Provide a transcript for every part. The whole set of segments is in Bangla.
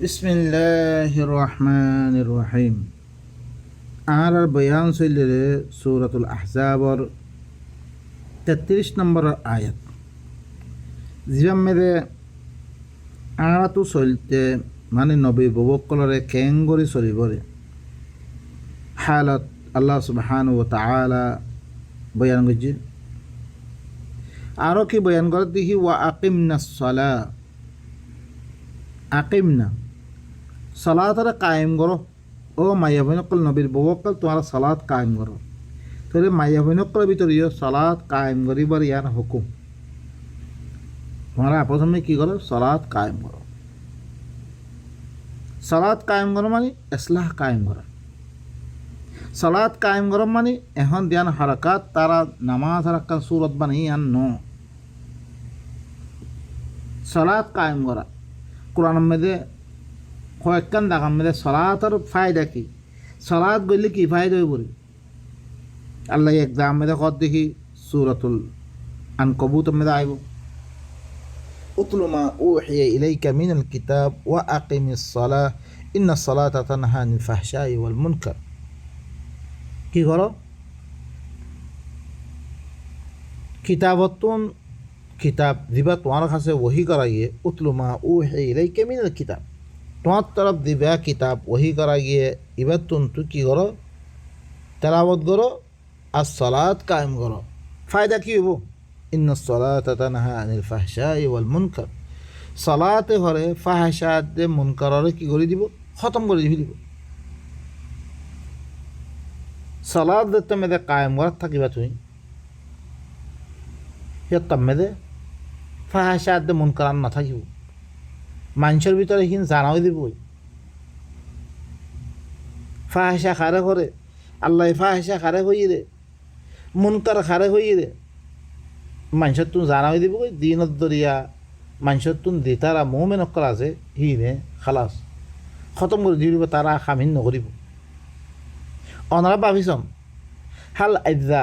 বিসমিল্লাহির রহমানির রহিম। আর বয়ান চলিলে সূরাতুল আহজাবর 33 নম্বর আয়াত জিবাম মেরে আয়াতু চলতে মানে নবী ববকলরে কেঙ্গরি চলিবরে হালত আল্লাহ সুবহানাহু ওয়া তাআলা বয়ান করছে। আরও কি বয়ান করে দেখি, ওয়া আকিমনাস সালাহ, আকিমনা সালাতরে কায়েম করো। ও মাইয়া বইনকল নবীর ববকল তোমার সালাত কায়েম করো। তাহলে মাইয়া বইনকলের ভিতরে সালাত কায়েম করিবার ইয়ার হুকুম। তোমরা প্রথমে কি করো? সালাত কায়েম করো। সালাত কায়েম করো মানে ইসলাহ কায়েম করা। সালাত কায়েম করো মানে এখন দিয়ান হারাকাত তারা নামাজ হারাকাত সুরত বানিয়ে আন ন সালাত কায়েম করা। কোরআনের মধ্যে কয়েকখান দেখার মধ্যে সালাতের ফায়দা কি, সালাত গড়লে কি ফায়দা হয়ে পড়ে আল্লাহ একদম মেয়েদের কত দেখি সূরাতুল আনকাবুতের মধ্যে আইব, উতলু মা উহিয়া ইলাইকা মিনাল কিতাব ওয়া আকিমিস সালাহ ইন্নাস সালাতা তানহা আনিল ফাহশাই ওয়াল মুনকার। কি করো? কিতাবতুন কিতাব দিবা তোমার কাছে ওহি করাইয়ে, উতলু মা উহিয়া ইলাইকা মিনাল কিতাব তোমার তরফ দিবা কিতাব ওহি করা গিয়ে এবার তু কী করো? তেলাওয়াত করো আর সালাত কায়েম করো। ফায়দা কী হইব? ইন্নাস সালাতা তানহা আনিল ফাহশাই ওয়াল মুনকার। সালাতে হরে ফাহশাত দে মুনকাররে কি করে দিব? খতম করে দিব। সালাত দেখতে মেয়েদে কায়েম করার থাকিবা তুমি সিহঁত মেয়েদে ফাহশাত দে মুনকার না থাকিব। মানুষের ভিতরে এইখিনি জানাও দিবই। ফাহেসা খারে করে আল্লাহ ফাহেসা খারে হইয়ে রে, মুনকার খারে হইয়ে রে, মানুষের তুন জানাও দিব। দিনত দরিয়া মানুষের তুন দি তারা মোমেন অক্কল আছে হিনে খালাস খতম করে দিব, তারা খামিন নকরিব। অনারা ভাবিছম হাল আইজা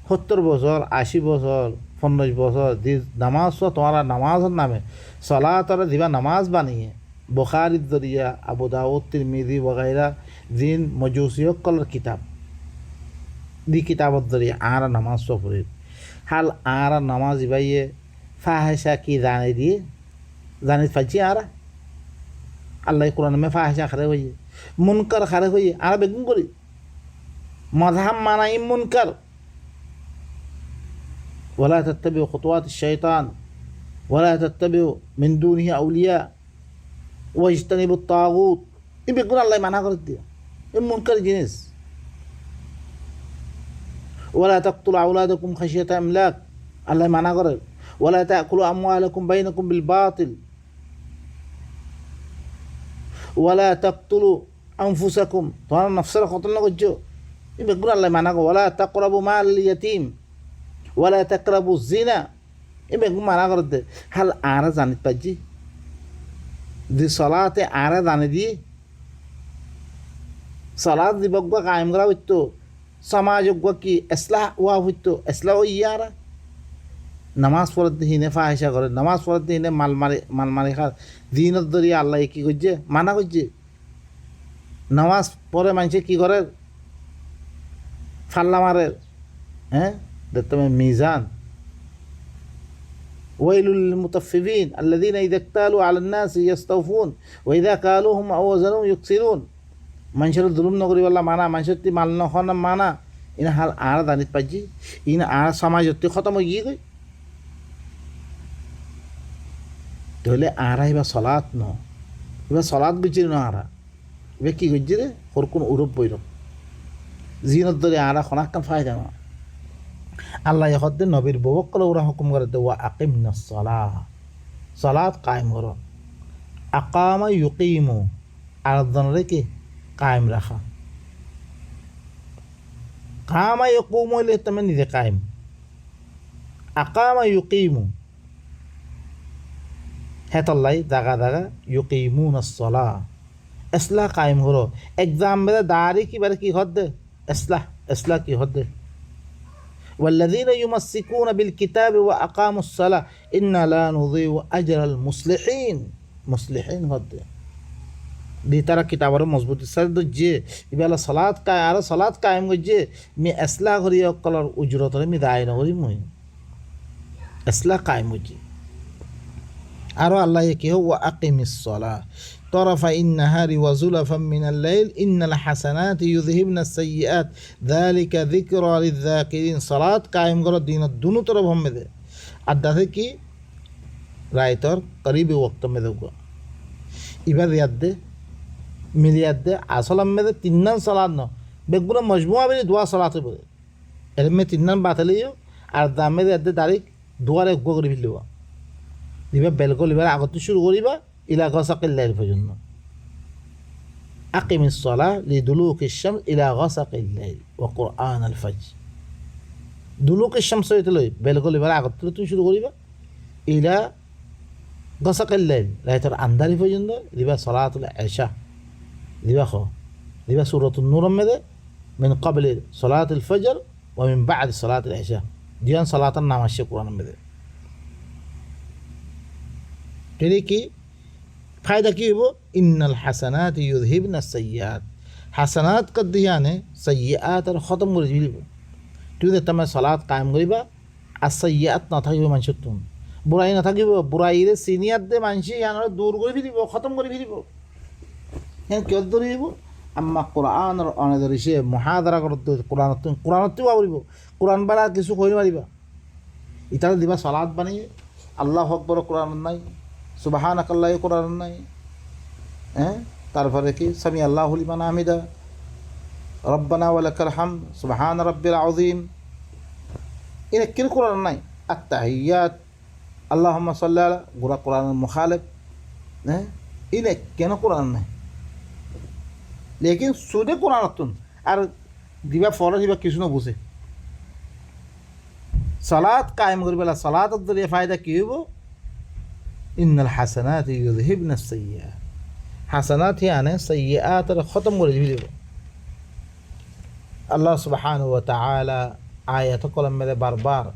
70 বছর 80 বছর 50 বছর দি নামাজ তোমার নামাজের নামে সলাতরে দিবা নামাজ বানিয়ে বুখারীর জরিয়া আবু দাউদ তিরমিজি ওগাইরা জিন মজুসিয়কলের কিতাব দি কিতাবত জরিয়া আর নামাজ পড়ে হাল আর নামাজ ইবাইয়ে ফাহেসা কি জানে দিয়ে জানি পাইছি আর আল্লাহ কোরআন মে ফাহেসা খারে হইয়ে মুনকার খারে হইয়ে আর বেগুন করি মজহাব মানাই মুনকার। ولا تتبعوا خطوات الشيطان ولا تتبعوا من دونه أولياء واجتنبوا الطاغوت। يقول الله معناها قلت دي المنكر جنس. ولا تقتلوا أولادكم خشية إملاق، الله معناها قلت. ولا تأكلوا أموالكم بينكم بالباطل ولا تقتلوا أنفسكم، طبعا نفسنا قتلنا قجو. يقول الله معناها ولا تقربوا مال اليتيم ওয়ালা তাকরাবু জিনা। এবার মানা করে দে হাল আরা জানিত পাচ্ছি যে সলাতে আরা জানি দিয়ে সলাত দিবক কায়েম করা হইতো সমাজ কি ইসলাহ ওয়া হইতো ইসলাহ ইয়ারা নামাজ পড়তে হিনে ফাহিসা করে, নামাজ পড়তে হিনে মাল মারি খা দিনত দরিয়া আল্লাহ কি করছে মানা করছে। নামাজ পড়ে মানুষে কি করে? ফাল্লা মারে। হ্যাঁ দেখতে মিজান ওয়াইলুল লিলমুতাফফিফিন আল্লাযীনা ইযা ইক্তালু আলান নাসি ইস্তাওফুন ওয়া ইযা কালুহুম আও ওয়াজানুহুম ইউকসিরুন। মানুষের জুলুম নকরি বলা মানা, মানুষের তি মাল নখন মানা। ইনা হাল আর জানিত পাইছি ইনা আর সমাজত খতম হয়ে গিয়ে তাহলে আর এবার সলাত ন এবার সলাত বুঝছি ন আর এবার কি করছি রে ওর কোন উরব বৈরব জিনত ধরে আর খনাক্কান ফায়দা না। আল্লাহ হদ্দে নবীর ববকল ওরা হুকুম করে দে ওয়া আকিমনাস সালাহ, সালাত কায়েম করো। আকামা ইউকিমু আরাধনারে কি কায়েম রাখা। কামা ইউকিমু হইলে তুমি নিজে কায়েম, আকামা ইউকিমু হেতল্লাই জাগা জাগা ইউকিমুনাস সালাহ ইসলাহ কায়েম করো। এক্সাম বেদে দাঁড়ি কি বারে কি হদ্দে ইসলাহ, ইসলাহ কি হদ্দে والذين يمسكون بالكتاب وأقاموا الصلاة إنا لا نضيع أجر المصلحين। مصلحين هذا দি তারা কিতাবর মজবুতি সাথে দজ্জে ইবেলা সলাৎ আর সলাৎ কায়েম গজ্জে মি এসলা করি অকলর উজরতরে মি দায় নকরি মই এসলা কায়েম গজ্জে আরও আল্লাহ কি হো ওয়া আকিমিস সলাহ طرفي النهار وزلفا من الليل إن الحسنات يذهبن السيئات ذلك ذكرى للذاكرين صلاة قائم করো দিন দুনো তরফ हम में दे আদাতে কি রাইতর করিবি ওয়াক্ত में দেগো ইবার ইয়াদ দে মিলিয়াদ দে আসল हम में दे তিননান সালাত ন বেগুনা মজমুআ বি দুয়া সালাত বলে এর মে তিননান বাতালিও আর দামে দে তারিখ দুয়ারে গো করে ফেলিবা দিবা বেলকল ইবার আগত শুরু করিবা ইলা গাসাকিল লাইল পর্যন্ত আকিমিস সালাহ লিদুলুকিশ শামস ইলা গাসাকিল লাইল ওয়া কুরআনাল ফাজর দুলুকিশ শামস হইতে লই বেলকল ইবার আগত তুমি শুরু করিবা ইলা গাসাকিল লাইল রাইতের আন্ধারি পর্যন্ত দিবা সালাতুল ইশা দিবা দিবা সূরাতুন নূর মধ্যে من قبل صلاة الفجر ومن بعد صلاة العشاء ديان صلاة النماز قرآن مধ্যে এর কি ফায়দা কি হবো ইন্নাল হাসানাত ইউযহিবনা সাইয়্যাত হাসানাত কদিয়ানে সাইয়্যাত আর খতম করে দিবিব তুই যে তুমি সালাত কায়েম করিবা আর সাইয়্যাত না থাকিব মানুষের তুন বুড়াই না থাকিব বুড়াইরে সিনিয়র দে মানুষ ইয়ানোর দূর করে ফেলিব খতম করে ফেলিব হ্যাঁ কেউ ধরিব আম্মা কোরআনের অনেদরিসে মহাদারা করতে কোরআনত বাবরিব কোরআন বালা কিছু কই মারিবা ইতারা দিবা সালাত বানিয়ে আল্লাহু আকবার কোরআন নাই সুবহানাকাল্লাহ কোরআন নাই হ্যাঁ তারপরে কি সামি আল্লাহু লিমান হামিদা রব্বানা ওয়া লাকাল হামদ সুবহান রাব্বিল আযীম এর কি কোরআন নাই আত-তাহিয়াত আল্লাহুম্মা সাল্লি আলা গুরা কোরআনের মুখালিফ হ্যাঁ ইনে কেন কোরআন নাই লেকিন সুদে কোরআনতুন আর দিবা ফলো দিবা কিছু না বুঝে সালাত কায়েম করবেলা সালাতের জরিয়ে ফায়দা কি হইব ইন্নাল হাসানাত ইউযহিবনা সাইয়্যাত হাসানাত ইয়ানে সাইয়্যাত খতম করে দিবে আল্লাহ সুবহানাহু ওয়া তাআলা আয়াত কলম মে বারবার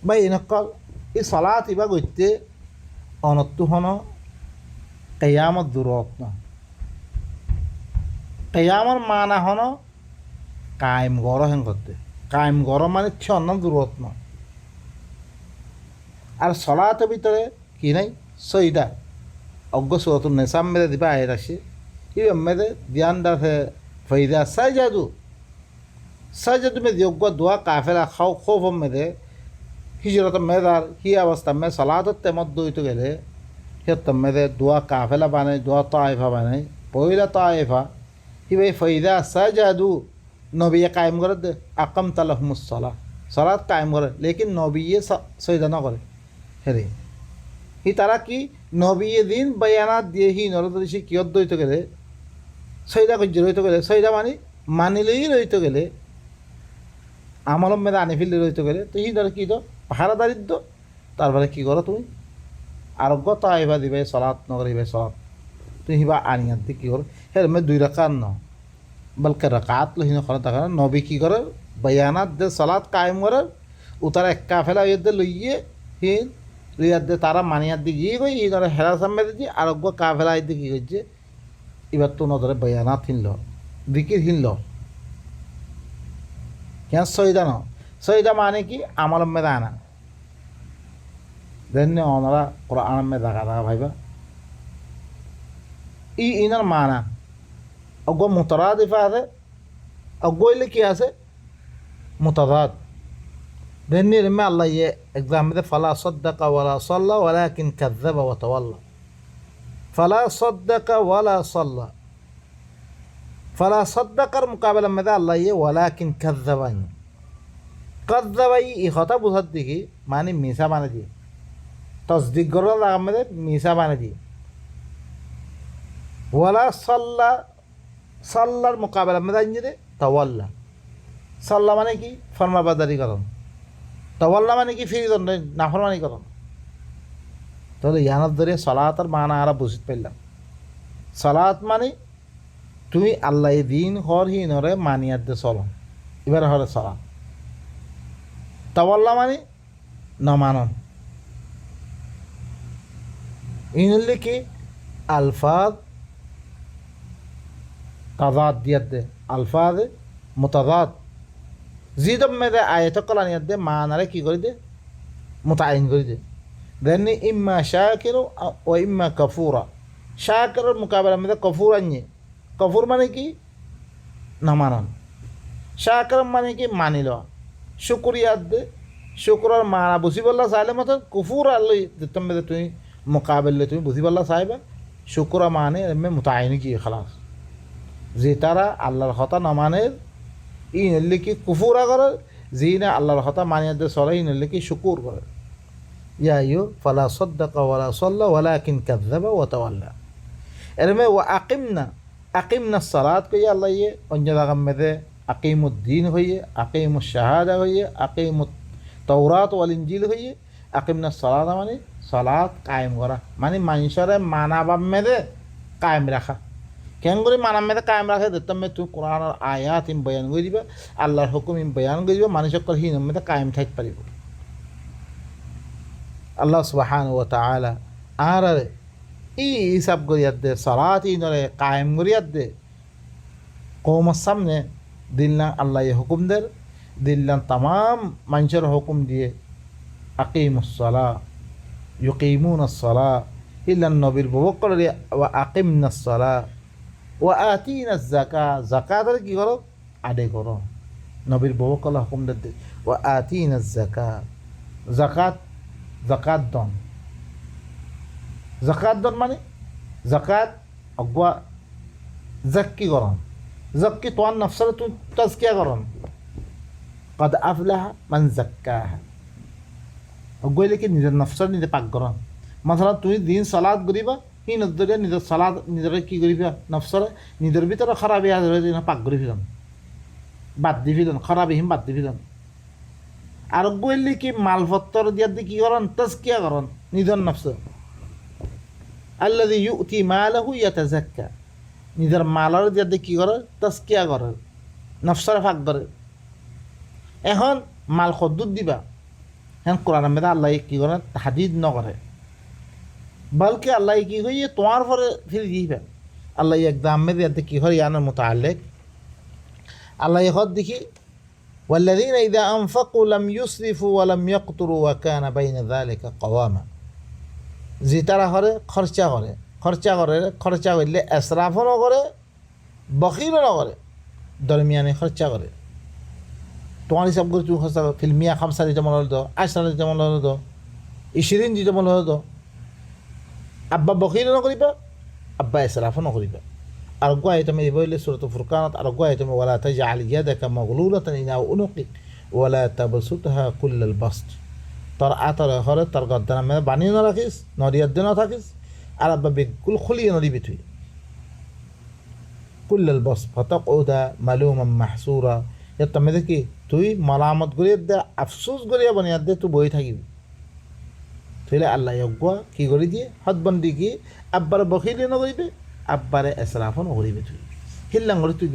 বাইনা কল এই সালাত ইবা গইতে অনত্তু হন কিয়ামত দুরত না কিয়ামর মানা হন কায়েম গর হেন করতে কায়েম গর মানে ক্ষণ দুরত না আর সলাতের ভিতরে কি নাই সইদা অজ্ঞ সুরতুল নেশাম মেরে দিবা আয়ের আসে ইবে মেরে ধ্যান দাসে ফৈদা সাজাদু মে যোগ্য দোয়া কাফেলা খাও খোফ মেরে হিজরত মেদার হি অবস্থা মে সলাতত তেমত দইতে গেলে হিয়ত মেরে দোয়া কাফেলা বানাই দোয়া তাইফা বানাই পয়লা তাইফা হিবে ফৈদা সাজাদু নবী কায়েম করে দে আকাম তালাহমুস সলাত কায়েম করে লেকিন নবী সইদা না করে হেরে হি তারা কি নবী দিন বয়ানাত দিয়ে হি নরদৃশি কিয়ত দইতে গেলে সৈদা কজ্য রইতে গেলে সৈদা মানিলেই রইতে গেলে আমলম মেদা আনি ফেললে রইতে গেলে তো হি ধরে কী তো পাহারা দারিদ্র তারপরে কী করো তুমি আরোগ্য তাইবা দিবে সলাৎ নগর হিবে সলাৎ তুমি হিবা আনিয়াত দিয়ে কী করো হের মে 2 রাকাত ন বলকে রাকাত লহিন করে থাকা নবী কী করে বয়ানাত দে সলাৎ কায়েম করে উতারা এক কাফেলা ইয়ে লইয়ে হিন রিয়াদ দে তারা মানিয়াত দিয়ে গিয়ে গই এই ধরে হেরা সামনে দিয়ে আরোগ্য কাফেলা দিয়ে কী করছে এবার তো নজরে বয়ানাত হিনল দিকির হিনল কেন সইদা ন সইদা মানে কি আমলম মেদা আনা দেন ওনারা কোরআন মে দেখা ভাইবা ইনার মানা অজ্ঞ মুতারাদিফা আছে অজ্ঞইলে কি আছে মুতাদাদ দেননি রেমে আল্লাহ ইয়ে এক্সাম মে ফালা সাদ্দাকা ওয়ালা সাল্লা ওয়ালাকিন কাযযাবা ওয়া তাওয়াল্লা ফালা সাদ্দাকা ওয়ালা সাল্লা ফালা সাদ্দাকার মুকাবেলা মে আল্লাহ ইয়ে ওয়ালাকিন কাযযাবান কাযযাবাই ই কথা বুঝার দেখি মানে মিছা বানাই দিয়ে তসদিক করার লাগাম মে মিছা বানাই দিয়ে ওয়ালা সাল্লা সাল্লার মোকাবেলা মে দাঁড়িয়ে তাওয়াল্লা সাল্লা মানে কি ফরমাবাদারি করন তাওয়াল্লা মানে কি ফিরি দণ্ড নাফরমানি করন তাহলে ইয়ানোর ধরে সলাতের মানা আরা বুঝতে পারলাম সলাত মানে তুমি আল্লাহ দিন হর হি নরে মানিয়ার দে চলন এবার হরে সলাত তাওয়াল্লা মানে নমানন ইনলে কি আলফাজ তাজাদ দিয়াত দে আলফাজে মুতাজাদ জিদম মেদে আয়াত কলানিয়াত দে মানারে কি করে দে মুতায়িন করে দে দেননি ইম্মা শাকির ও ইম্মা কাফুরা শাকিরের মোকাবেলা মেদে কফুর আনিয়ে কফুর মানে কি না মানন শাকির মানে কি মানি লওয়া শুকরিয়াত দে শুকরার মানা বুঝিবল্লা চাইলে মতো কুফুর আল্লাহ দিতাম মেদে তুমি মোকাবেলে তুমি বুঝিবল্লা চাইবা শুকরা মানে এমনি মুতায়িন কি খালাস যে তারা আল্লাহর কথা না মানে ই নইলে কি কুফুরা করে যে না আল্লাহর কথা মানিয়ে দে চলে ই নইলে কি শুকুর করে ইয়া ইউ ফালা সদ্দাকা ওয়ালা সাল্লা ওয়ালাকিন কাযযাবা ওয়া তাওয়াল্লা এরমে ওয়া আকিমনা সালাত কইয়া আল্লাহ ইয়ে অন্য জায়গা মেদে আকিমুদ্দিন হইয়ে আকিমুশ শাহাদা হইয়ে আকিমুত তাওরাত ওয়াল ইনজিল হইয়ে আকিমনা সালাত মানে সালাত কায়েম করা মানে মানুষরে মানাবাম মেদে কায়েম রাখা কেন করে মানাম মেদে কায়েম রাখে দেখতাম তুমি কোরআনের আয়াত ইম বয়ান করে দিবা আল্লাহর হুকুম ইম বয়ান করে দিবা মানুষের হিন মেদে কায়েম থাকতে পারিব আল্লাহ সুবহানাহু ওয়া তাআলা আর ই হিসাব করিয়াত দে সালাত ইনরে কায়েম করিয়াত দে কওমের সামনে দিল্লান আল্লাহ হুকুম দের দিল্লান তাম মানুষের হুকুম দিয়ে আকিমুস সালাহ ইউকিমুনাস সালাহ ইল্লান নবীর বকর ওয়া আকিমনাস সালাহ ওয়া আতিনাজ যাকাত যাকাতের কি করো আদায় করো নবীর বকর হুকুম দে ওয়া আতিনাজ যাকাত যাকাত দন মানে যাকাত অগুয়া জাক্কি করন জাক্কি তোয়ার নফসরে তুই তাজকিয়া করন কদ আফলাহা মান যাক্কাহা অগুয়াইলে কি নিজের নফসর নিজে পাক করন মাসালা তুমি দিন সালাদ করিবা সি নজরিয়া নিজের সালাদ নিজরে কি করিবা নফসরে নিজের ভিতরে খারাপি আজ পাক করি ফিরন বাদ দি ফিরন খারাপিহীন বাদ দি ফিরন আর গইলে কি মালপত্তর দিয়া দি কি করন তাজকিয়া করন নিজের নফস আল্লাযী ইউতি মালাহু ইয়াতাযাক্কা নিজের মালর দিয়া দি কি করে তাজকিয়া করে নফসরে ফাঁক করে এখন মাল খদ্দুর দিবা এখন কোরআন মেদা আল্লাহ কি করে হাদিদ নকরে বলকে আল্লাহ কি কইয়ে তোমার পরে ফিরে দিবা আল্লাহ একদম মেদে ইয়াতে কি হয় ইয়ানোর মুতাআল্লিক আল্লাহ হদ দেখি والذين إذا أنفقوا لم يسرفوا ولم يقتروا وكان بين ذلك قواما যে তারা করে খরচা করলে এসরাফও নকরে বখিলও নকরে দরমিয়ানে খরচা করে তোমার হিসাব করে তুমি খরচা ফিল্মিয়া খামসা দিতে মনে হলো 10 দিতে মনে হলো 20 দিতে মনে হলো আব্বা বখিলও নকরিবা আব্বা এসরাফও নকরিবা আর গোয়াই তুমি বইলে সূরাতুল ফুরকানত আর গোয়াই তুমি ওয়ালা তাজআল ইয়াদাকা মাগলুলাতান ইলা উনুকিক ওয়ালা তাবসুতহা কুল্লাল বাসত তোর আতর হরে তোর গদ্দানা মে বানিয়ে না রাখিস নরিয়ার দিন থাকিস আর আব্বা বিকুল খুলিয়ে নড়িবি তুই কুল্লাল বাস ফাতাকুদা মালুমান মাহসুরা এ তুমি দেখি তুই মালামত করিয়ে দে আফসোস করিয়া বানিয়ে দে তুই বই থাকিবি তুইলে আল্লাহ গোয়া কি করে দিয়ে হদবন্দি কি আব্বার বখিলে নকরিবে আব্বারে এসরাফও নকরিবে তুই হিল্লাং করে তুই